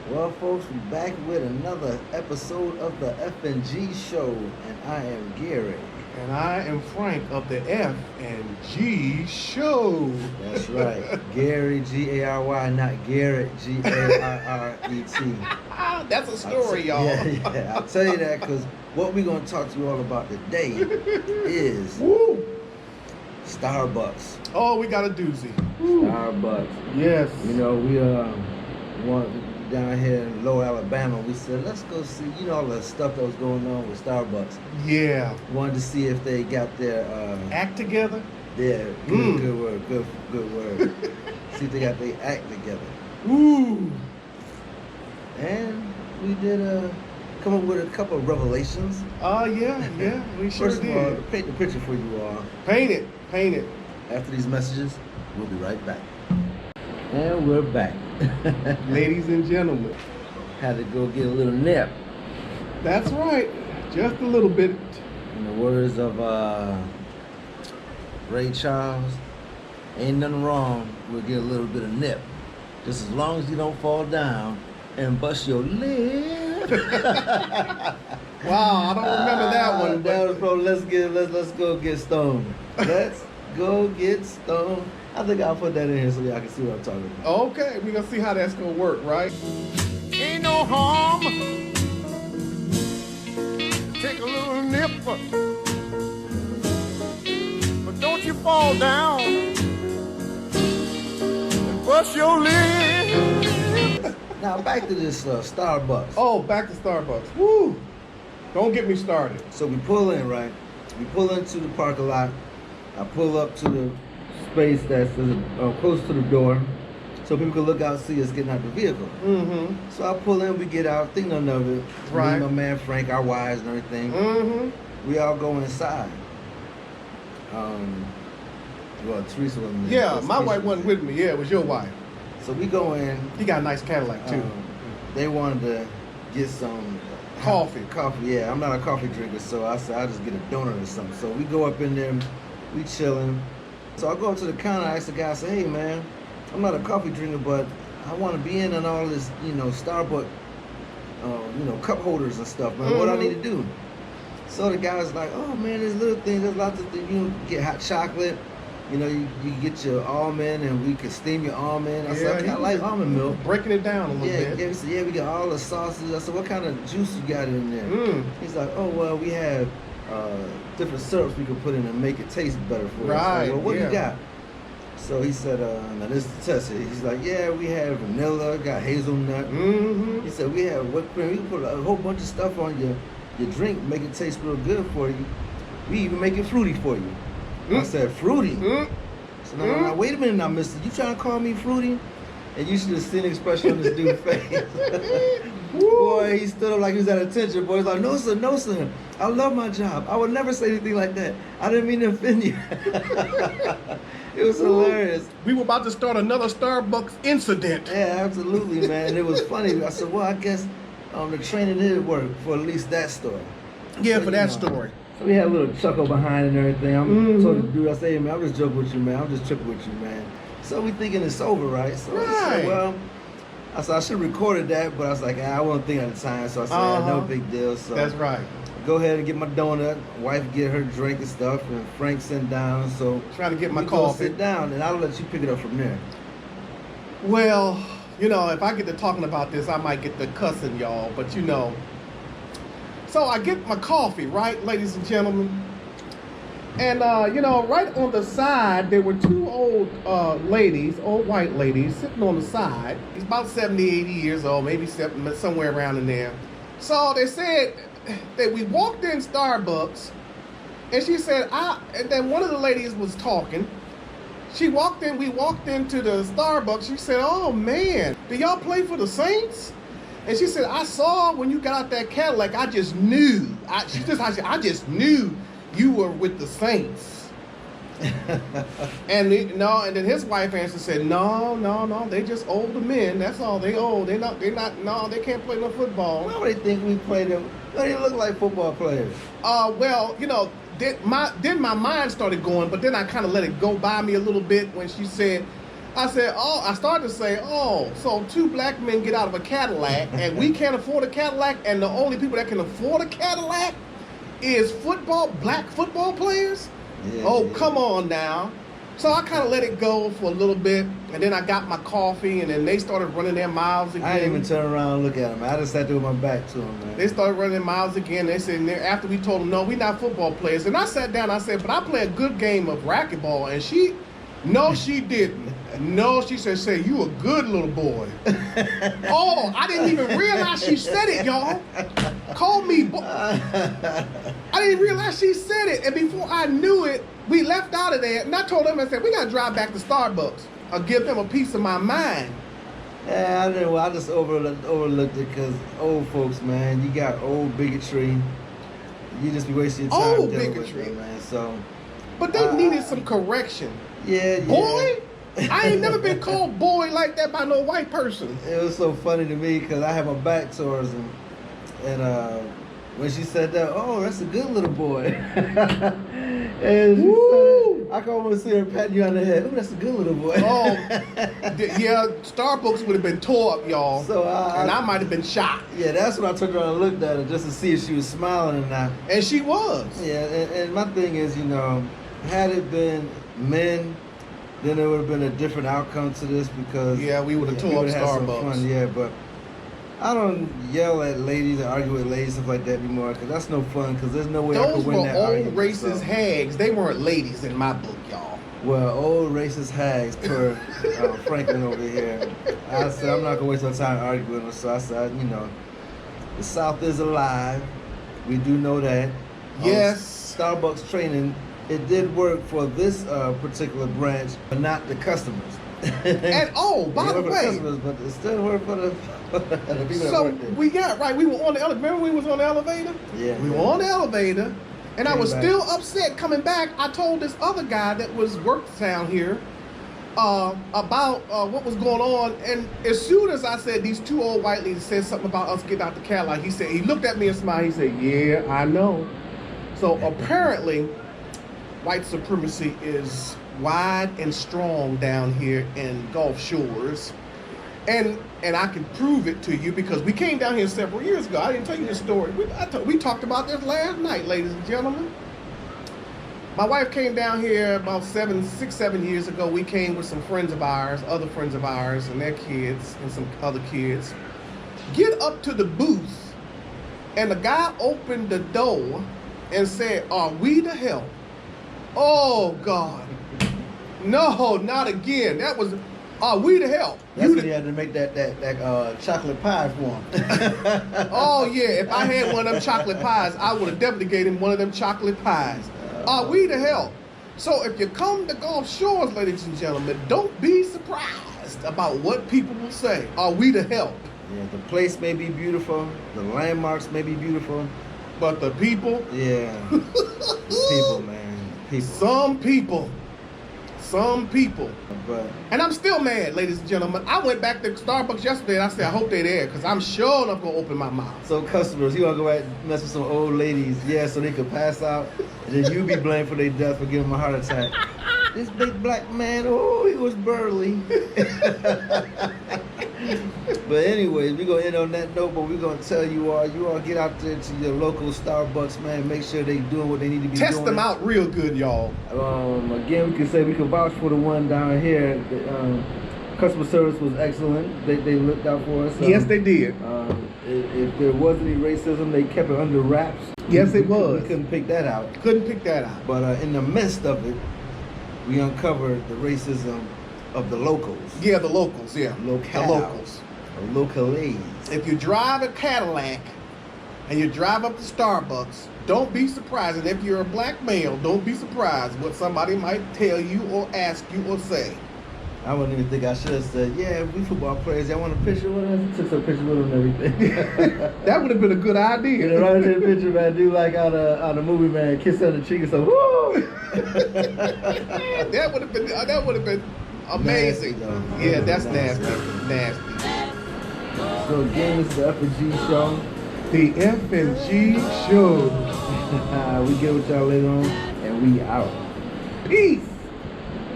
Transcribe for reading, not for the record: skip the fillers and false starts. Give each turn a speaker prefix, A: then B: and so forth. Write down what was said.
A: Well, folks, we're back with another episode of the FnG show, and I am Gary.
B: And I am Frank of the FnG show.
A: That's right, Gary, G-A-R-Y, not Garrett, G-A-R-R-E-T.
B: That's a story, y'all.
A: Yeah, I'll tell you that because what we're going to talk to you all about today is
B: Woo!
A: Starbucks.
B: Oh, we got a doozy.
A: Starbucks.
B: Yes.
A: You know, we down here in Lower Alabama, we said, let's go see, all the stuff that was going on with Starbucks.
B: Yeah.
A: Wanted to see if they got their
B: act together.
A: Yeah, good word, good word. See if they got their act together.
B: Ooh.
A: And we did come up with a couple of revelations.
B: Yeah, we sure
A: First
B: did.
A: of all, to paint the picture for you all.
B: Paint it.
A: After these messages, we'll be right back. And we're back.
B: Ladies and gentlemen.
A: Had to go get a little nip.
B: That's right. Just a little bit.
A: In the words of Ray Charles, ain't nothing wrong. We'll get a little bit of nip. Just as long as you don't fall down and bust your lip.
B: Wow, I don't remember that one.
A: That was bro. Let's go get stoned. Let's go get stoned. I think I'll put that in here so y'all can see what I'm talking about.
B: Okay, we're gonna see how that's gonna work, right?
C: Ain't no harm. Take a little nip, but don't you fall down and bust your lip.
A: Now back to this Starbucks.
B: Oh, back to Starbucks. Woo! Don't get me started.
A: So we pull in, right? We pull into the parking lot. I pull up to the space that's close to the door, so people can look out and see us getting out the vehicle.
B: Mm-hmm.
A: So I pull in, we get out, think none of it.
B: Right.
A: Me, my man Frank, our wives and everything.
B: Mm-hmm.
A: We all go inside. Well, Teresa wasn't there.
B: Yeah, my wife wasn't with me. Yeah, it was your wife.
A: So we go in.
B: He got a nice Cadillac too.
A: They wanted to get some
B: Coffee.
A: Coffee, yeah. I'm not a coffee drinker, so I said I'll just get a donut or something. So we go up in there, we chilling. So I go up to the counter, I ask the guy, I say, hey man, I'm not a coffee drinker, but I want to be in on all this, Starbucks, cup holders and stuff, man. What I need to do? So the guy's like, oh man, there's little things, there's lots of things. You get hot chocolate, you get your almond, and we can steam your almond. I said, okay, I like almond milk.
B: Breaking it down a little bit.
A: Yeah, he said, yeah, we got all the sauces. I said, what kind of juice you got in there? He's like, oh, well, we have different syrups we can put in and make it taste better for us.
B: Right,
A: Well, what do you got? So he said, now this is the test. He's like, yeah, we have vanilla, got hazelnut.
B: Mm-hmm.
A: He said, we have whipped cream. We can put a whole bunch of stuff on your drink, make it taste real good for you. We even make it fruity for you. I said, fruity? So now, wait a minute now, mister. You trying to call me fruity? And you should have seen the expression on this dude's face. Boy, he stood up like he was at attention. Boy, he's like, no, sir. I love my job. I would never say anything like that. I didn't mean to offend you. It was hilarious.
B: We were about to start another Starbucks incident.
A: Yeah, absolutely, man. It was funny. I said, well, I guess the training did work for at least that story.
B: Yeah,
A: So,
B: for that story.
A: So we had a little chuckle behind and everything. I'm told the dude, I say, hey, man, I'm just joking with you, man. I'm just tripping with you, man. So we thinking it's over, right? So I said, well, I should have recorded that, but I was like, I wasn't thinking at the time. So I said, no big deal. So
B: that's right.
A: Go ahead and get my donut. Wife get her drink and stuff, and Frank sit down. So
B: trying to get my
A: we
B: coffee.
A: Go sit down, and I'll let you pick it up from there.
B: Well, if I get to talking about this, I might get to cussing y'all, but So I get my coffee, right, ladies and gentlemen? And, right on the side, there were two old white ladies, sitting on the side. He's about 70, 80 years old, maybe somewhere around in there. So they said that we walked in Starbucks, and she said, and then one of the ladies was talking. We walked into the Starbucks. She said, oh, man, do y'all play for the Saints? And she said, I saw when you got out that Cadillac, I just knew. I just knew you were with the Saints. And then his wife answered, said, no, they just older men. That's all. They old. They can't play no football.
A: Why would they think we play them? They look like football players.
B: Then my mind started going, but then I kind of let it go by me a little bit when she said, I said, oh, I started to say, oh, so two black men get out of a Cadillac and we can't afford a Cadillac, and the only people that can afford a Cadillac is black football players?
A: Yeah,
B: Oh,
A: yeah.
B: come on now. So I kind of let it go for a little bit, and then I got my coffee, and then they started running their mouths again.
A: I didn't even turn around and look at him. I just sat there with my back to him, man.
B: They started running their mouths again. They said, after we told them, no, we're not football players. And I sat down, I said, but I play a good game of racquetball. And she didn't. No, she said, say, you a good little boy. Oh, I didn't even realize she said it, y'all. Call me. I didn't realize she said it. And before I knew it, we left out of there. And I told them, I said, we got to drive back to Starbucks. I'll give them a piece of my mind.
A: Yeah, I didn't. I just overlooked it because old folks, man, you got old bigotry. You just be wasting your time
B: Old
A: dealing
B: bigotry.
A: with them, man. So,
B: But they needed some correction.
A: yeah.
B: Boy? I ain't never been called boy like that by no white person.
A: It was so funny to me because I had my back towards him, and when she said that, oh, that's a good little boy. And she
B: Woo!
A: said, I can almost see her patting you on the head. Oh, that's a good little boy.
B: Oh, yeah, Starbucks would have been tore up, y'all.
A: So
B: and I might have been shot.
A: Yeah, that's when I turned around and looked at her just to see if she was smiling or not.
B: And she was.
A: Yeah, and my thing is, had it been men, then there would have been a different outcome to this because
B: Yeah, we would have
A: we
B: tore up
A: would've had some
B: Starbucks.
A: fun, yeah, but I don't yell at ladies or argue with ladies stuff like that anymore because that's no fun because there's no way I
B: Those
A: could
B: were
A: win that
B: old
A: argument.
B: racist
A: So,
B: hags. They weren't ladies in my book, y'all.
A: well, old racist hags per Franklin over here. I said I'm not gonna waste my time arguing with them. So I said, the South is alive. We do know that.
B: Yes.
A: Starbucks training, it did work for this particular branch, but not the customers.
B: And by the way,
A: customers, but it still worked for the people that
B: so
A: work there.
B: we got right. We were on the elevator. Remember we was on the elevator?
A: Yeah.
B: We were on the elevator, and I
A: Came
B: was
A: back.
B: still upset coming back. I told this other guy that worked down here about what was going on, and as soon as I said these two old white ladies said something about us getting out the Cadillac, he looked at me and smiled. He said, "Yeah, I know." So apparently, white supremacy is wide and strong down here in Gulf Shores, and I can prove it to you because we came down here several years ago. I didn't tell you this story. We talked about this last night, ladies and gentlemen. My wife came down here about 6, 7 years ago. We came with some friends of ours, other friends of ours, and their kids, and some other kids. Get up to the booth, and the guy opened the door and said, "Are we to help?" Oh, God. No, not again. That was, "Are we to help?"
A: That's when you had to make that chocolate pie for him.
B: Oh, yeah. If I had one of them chocolate pies, I would have definitely gave him one of them chocolate pies. Are we to help? So if you come to Gulf Shores, ladies and gentlemen, don't be surprised about what people will say. Are we to help?
A: Yeah, the place may be beautiful, the landmarks may be beautiful.
B: But the people,
A: Yeah. The people, man. People.
B: some people.
A: But
B: And I'm still mad, ladies and gentlemen. I went back to Starbucks yesterday and I said, I hope they're there because I'm sure enough going to open my mouth.
A: so customers, you want to go back and mess with some old ladies, yeah, so they could pass out, and then you be blamed for their death for giving them a heart attack. This big black man, oh, he was burly. But anyways, we're going to end on that note, but we're going to tell you all get out there to your local Starbucks, man. Make sure they doing what they need to be doing.
B: Test them out real good, y'all.
A: Again, we can say we can vouch for the one down here. The, customer service was excellent. They looked out for us.
B: Yes, they did.
A: If there was any racism, they kept it under wraps.
B: Yes, it was.
A: We couldn't pick that out.
B: Couldn't pick that out.
A: But in the midst of it, we uncovered the racism of the locals.
B: Yeah, the locals, yeah.
A: Locale.
B: The locals.
A: The locales.
B: If you drive a Cadillac and you drive up to Starbucks, don't be surprised. And if you're a black male, don't be surprised what somebody might tell you or ask you or say.
A: I wouldn't even think I should have said, yeah, we football players. Y'all want a picture with us? Took some pictures with them and everything.
B: That would have been a good idea.
A: You know, right there, picture, man. Do like on a movie, man. Kiss on the cheek and so, woo!
B: That would have been amazing.
A: Nasty, though.
B: Yeah, that's
A: Nasty.
B: nasty.
A: So again, this is the FnG show.
B: The FnG show.
A: We get with y'all later on, and we out.
B: Peace.